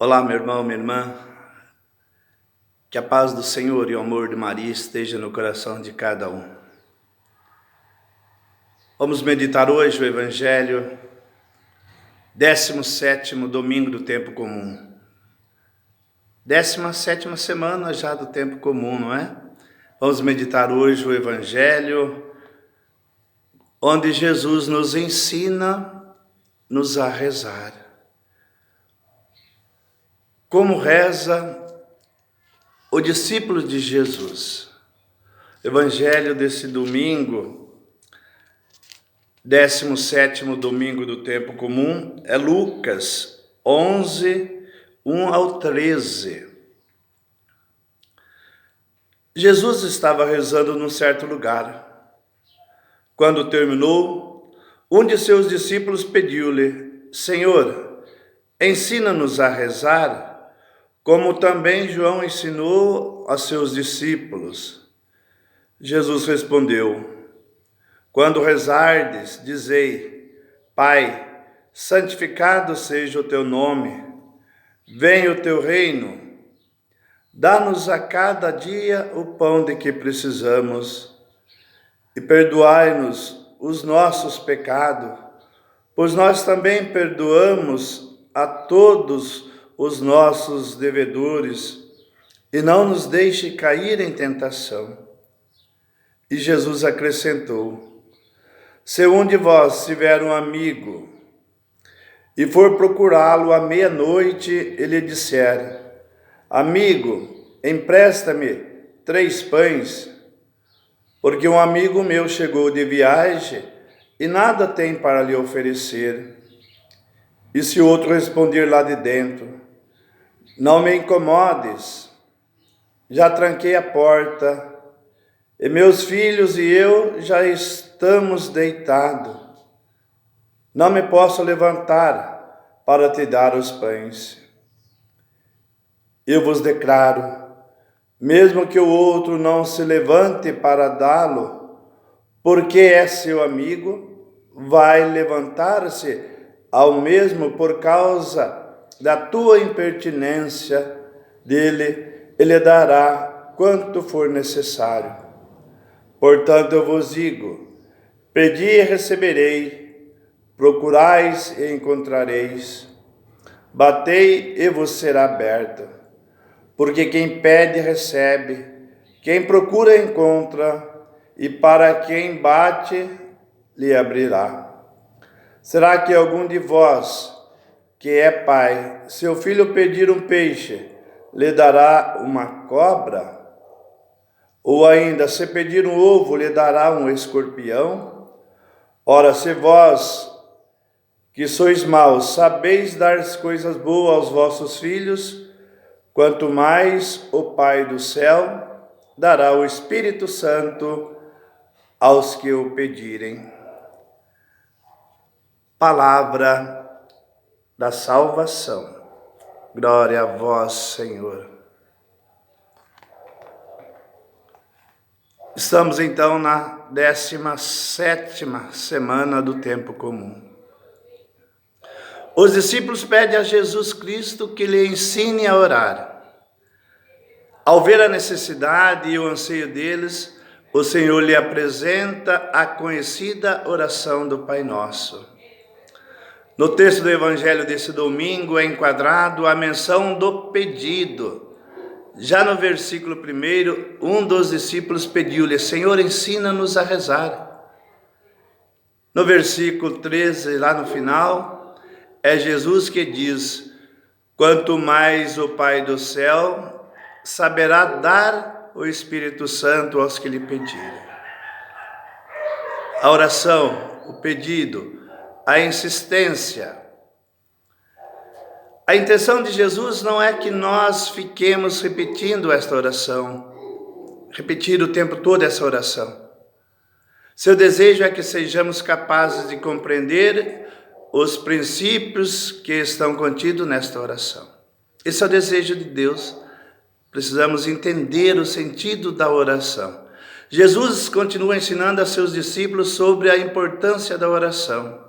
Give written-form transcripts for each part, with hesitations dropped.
Olá, meu irmão, minha irmã. Que a paz do Senhor e o amor de Maria esteja no coração de cada um. Vamos meditar hoje o Evangelho, 17º domingo do tempo comum. 17ª semana já do tempo comum, não é? Vamos meditar hoje o Evangelho, onde Jesus nos ensina-nos a rezar. Como reza o discípulo de Jesus. Evangelho desse domingo, 17º domingo do tempo comum, é Lucas 11, 1 ao 13. Jesus estava rezando num certo lugar. Quando terminou, um de seus discípulos pediu-lhe: Senhor, ensina-nos a rezar, como também João ensinou a seus discípulos. Jesus respondeu: Quando rezardes, dizei: Pai, santificado seja o teu nome, venha o teu reino, dá-nos a cada dia o pão de que precisamos e perdoai-nos os nossos pecados, pois nós também perdoamos a todos os nossos devedores, e não nos deixe cair em tentação. E Jesus acrescentou: Se um de vós tiver um amigo e for procurá-lo à meia-noite, e lhe disser: Amigo, empresta-me 3 pães, porque um amigo meu chegou de viagem e nada tem para lhe oferecer. E se outro responder lá de dentro: Não me incomodes, já tranquei a porta, e meus filhos e eu já estamos deitados. Não me posso levantar para te dar os pães. Eu vos declaro, mesmo que o outro não se levante para dá-lo, porque é seu amigo, vai levantar-se ao mesmo por causa da tua impertinência dele, ele dará quanto for necessário. Portanto, eu vos digo: pedi e receberei, procurais e encontrareis, batei e vos será aberto. Porque quem pede, recebe, quem procura, encontra, e para quem bate, lhe abrirá. Será que algum de vós, que é pai, seu filho pedir um peixe, lhe dará uma cobra? Ou ainda, se pedir um ovo, lhe dará um escorpião? Ora, se vós, que sois maus, sabeis dar coisas boas aos vossos filhos, quanto mais o Pai do céu dará o Espírito Santo aos que o pedirem. Palavra da salvação. Glória a vós, Senhor. Estamos então na 17ª semana do tempo comum. Os discípulos pedem a Jesus Cristo que lhe ensine a orar. Ao ver a necessidade e o anseio deles, o Senhor lhe apresenta a conhecida oração do Pai Nosso. No texto do Evangelho desse domingo é enquadrado a menção do pedido. Já no versículo 1, um dos discípulos pediu-lhe: Senhor, ensina-nos a rezar. No versículo 13, lá no final, é Jesus que diz: quanto mais o Pai do céu saberá dar o Espírito Santo aos que lhe pedirem. A oração, o pedido, a insistência. A intenção de Jesus não é que nós fiquemos repetindo esta oração, repetir o tempo todo essa oração. Seu desejo é que sejamos capazes de compreender os princípios que estão contidos nesta oração. Esse é o desejo de Deus. Precisamos entender o sentido da oração. Jesus continua ensinando a seus discípulos sobre a importância da oração.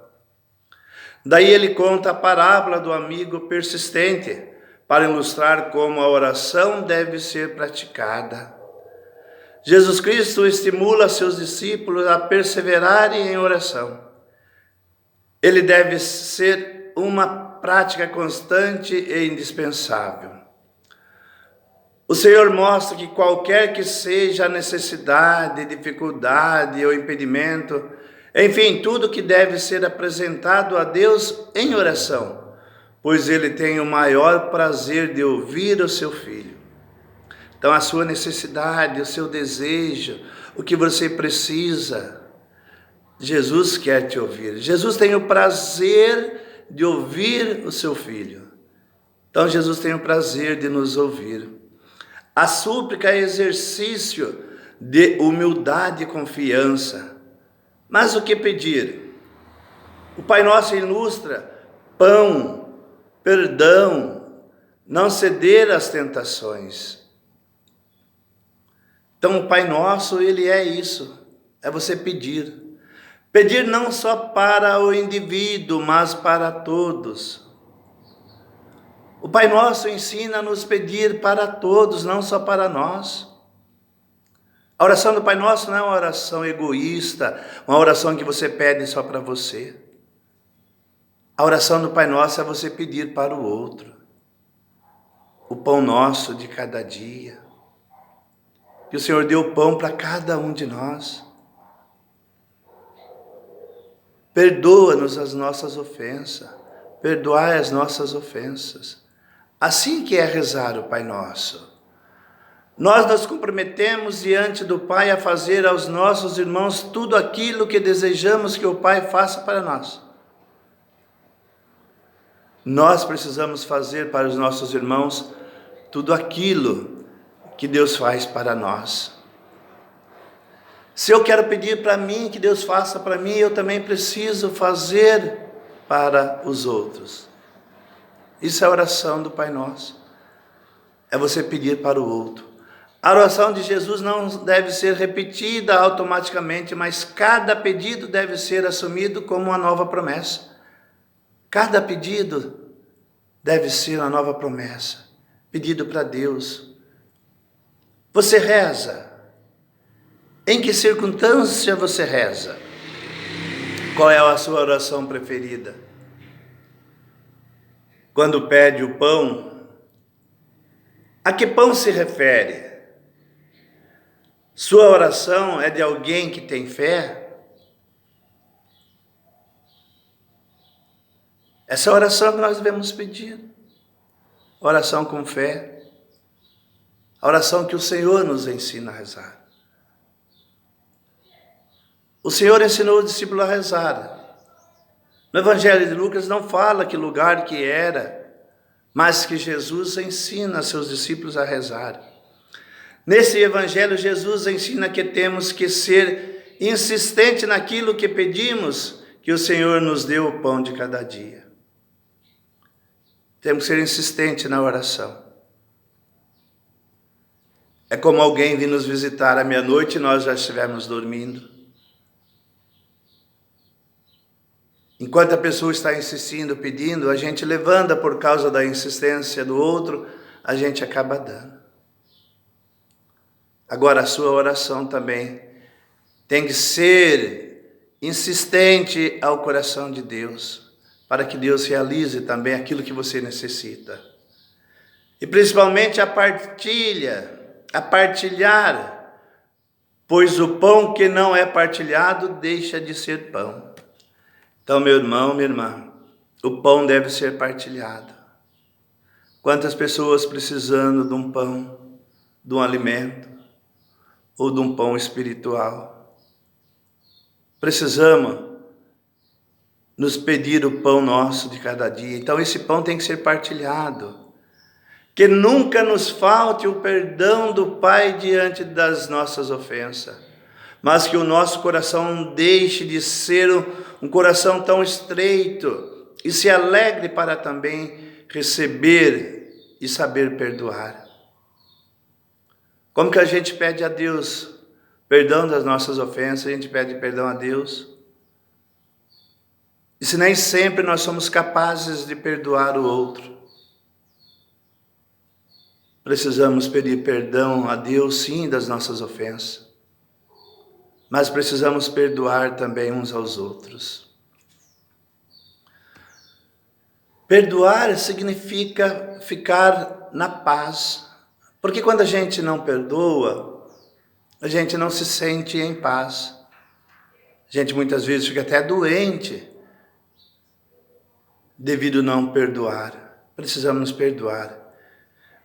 Daí ele conta a parábola do amigo persistente, para ilustrar como a oração deve ser praticada. Jesus Cristo estimula seus discípulos a perseverarem em oração. Ele deve ser uma prática constante e indispensável. O Senhor mostra que qualquer que seja a necessidade, dificuldade ou impedimento, enfim, tudo que deve ser apresentado a Deus em oração, pois Ele tem o maior prazer de ouvir o seu filho. Então, a sua necessidade, o seu desejo, o que você precisa, Jesus quer te ouvir. Jesus tem o prazer de ouvir o seu filho. Então, Jesus tem o prazer de nos ouvir. A súplica é exercício de humildade e confiança. Mas o que pedir? O Pai Nosso ilustra pão, perdão, não ceder às tentações. Então, o Pai Nosso, ele é isso, é você pedir. Pedir não só para o indivíduo, mas para todos. O Pai Nosso ensina a nos pedir para todos, não só para nós. A oração do Pai Nosso não é uma oração egoísta, uma oração que você pede só para você. A oração do Pai Nosso é você pedir para o outro. O pão nosso de cada dia. Que o Senhor deu o pão para cada um de nós. Perdoa-nos as nossas ofensas. Perdoai as nossas ofensas. Assim que é rezar o Pai Nosso. Nós nos comprometemos diante do Pai a fazer aos nossos irmãos tudo aquilo que desejamos que o Pai faça para nós. Nós precisamos fazer para os nossos irmãos tudo aquilo que Deus faz para nós. Se eu quero pedir para mim que Deus faça para mim, eu também preciso fazer para os outros. Isso é a oração do Pai Nosso. É você pedir para o outro. A oração de Jesus não deve ser repetida automaticamente, mas cada pedido deve ser assumido como uma nova promessa. Cada pedido deve ser uma nova promessa. Pedido para Deus. Você reza. Em que circunstância você reza? Qual é a sua oração preferida? Quando pede o pão, a que pão se refere? Sua oração é de alguém que tem fé? Essa é a oração que nós devemos pedir. Oração com fé. A oração que o Senhor nos ensina a rezar. O Senhor ensinou o discípulo a rezar. No Evangelho de Lucas não fala que lugar que era, mas que Jesus ensina a seus discípulos a rezar. Nesse Evangelho, Jesus ensina que temos que ser insistente naquilo que pedimos, que o Senhor nos deu o pão de cada dia. Temos que ser insistente na oração. É como alguém vir nos visitar à meia-noite e nós já estivermos dormindo. Enquanto a pessoa está insistindo, pedindo, a gente levanta por causa da insistência do outro, a gente acaba dando. Agora, a sua oração também tem que ser insistente ao coração de Deus, para que Deus realize também aquilo que você necessita. E principalmente a partilhar, pois o pão que não é partilhado deixa de ser pão. Então, meu irmão, minha irmã, o pão deve ser partilhado. Quantas pessoas precisando de um pão, de um alimento, ou de um pão espiritual. Precisamos nos pedir o pão nosso de cada dia. Então, esse pão tem que ser partilhado. Que nunca nos falte o perdão do Pai diante das nossas ofensas, mas que o nosso coração deixe de ser um coração tão estreito e se alegre para também receber e saber perdoar. Como que a gente pede a Deus perdão das nossas ofensas, a gente pede perdão a Deus. E se nem sempre nós somos capazes de perdoar o outro. Precisamos pedir perdão a Deus, sim, das nossas ofensas. Mas precisamos perdoar também uns aos outros. Perdoar significa ficar na paz. Porque quando a gente não perdoa, a gente não se sente em paz. A gente muitas vezes fica até doente devido a não perdoar. Precisamos perdoar.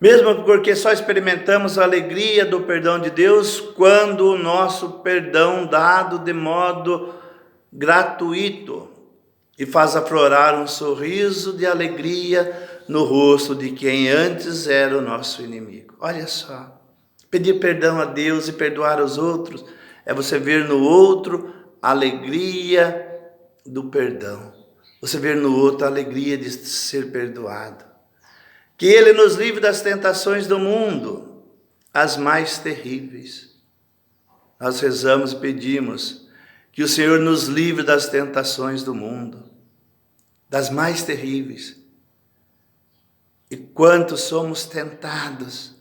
Mesmo porque só experimentamos a alegria do perdão de Deus quando o nosso perdão dado de modo gratuito e faz aflorar um sorriso de alegria no rosto de quem antes era o nosso inimigo. Olha só, pedir perdão a Deus e perdoar os outros é você ver no outro a alegria do perdão. Você ver no outro a alegria de ser perdoado. Que Ele nos livre das tentações do mundo, as mais terríveis. Nós rezamos e pedimos que o Senhor nos livre das tentações do mundo, das mais terríveis. E quantos somos tentados,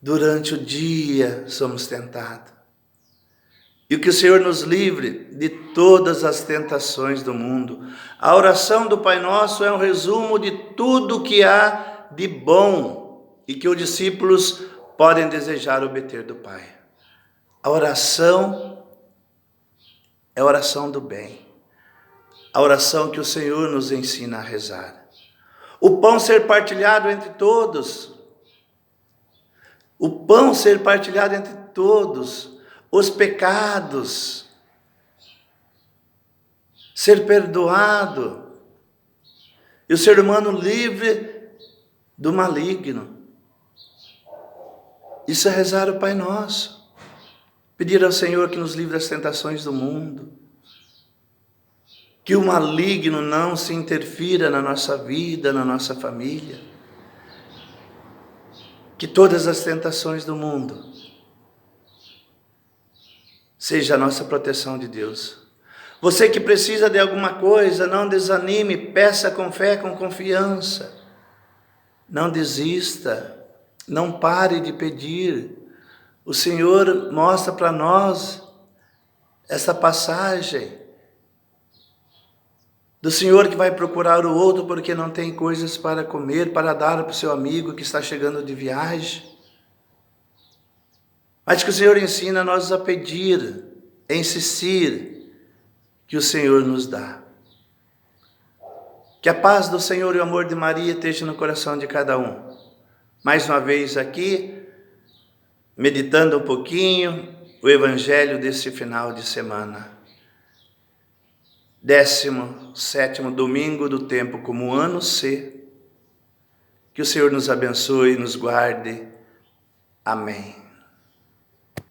durante o dia somos tentados. E que o Senhor nos livre de todas as tentações do mundo. A oração do Pai Nosso é um resumo de tudo que há de bom e que os discípulos podem desejar obter do Pai. A oração é a oração do bem, a oração que o Senhor nos ensina a rezar. O pão ser partilhado entre todos, o pão ser partilhado entre todos, os pecados, ser perdoado, e o ser humano livre do maligno. Isso é rezar o Pai Nosso. Pedir ao Senhor que nos livre das tentações do mundo. Que o maligno não se interfira na nossa vida, na nossa família. Que todas as tentações do mundo seja a nossa proteção de Deus. Você que precisa de alguma coisa, não desanime, peça com fé, com confiança. Não desista, não pare de pedir. O Senhor mostra para nós essa passagem do Senhor que vai procurar o outro porque não tem coisas para comer, para dar para o seu amigo que está chegando de viagem. Mas que o Senhor ensina a nós a pedir, a insistir, que o Senhor nos dá. Que a paz do Senhor e o amor de Maria esteja no coração de cada um. Mais uma vez aqui, meditando um pouquinho o Evangelho desse final de semana. 17º domingo do tempo comum, ano C. Que o Senhor nos abençoe e nos guarde. Amém.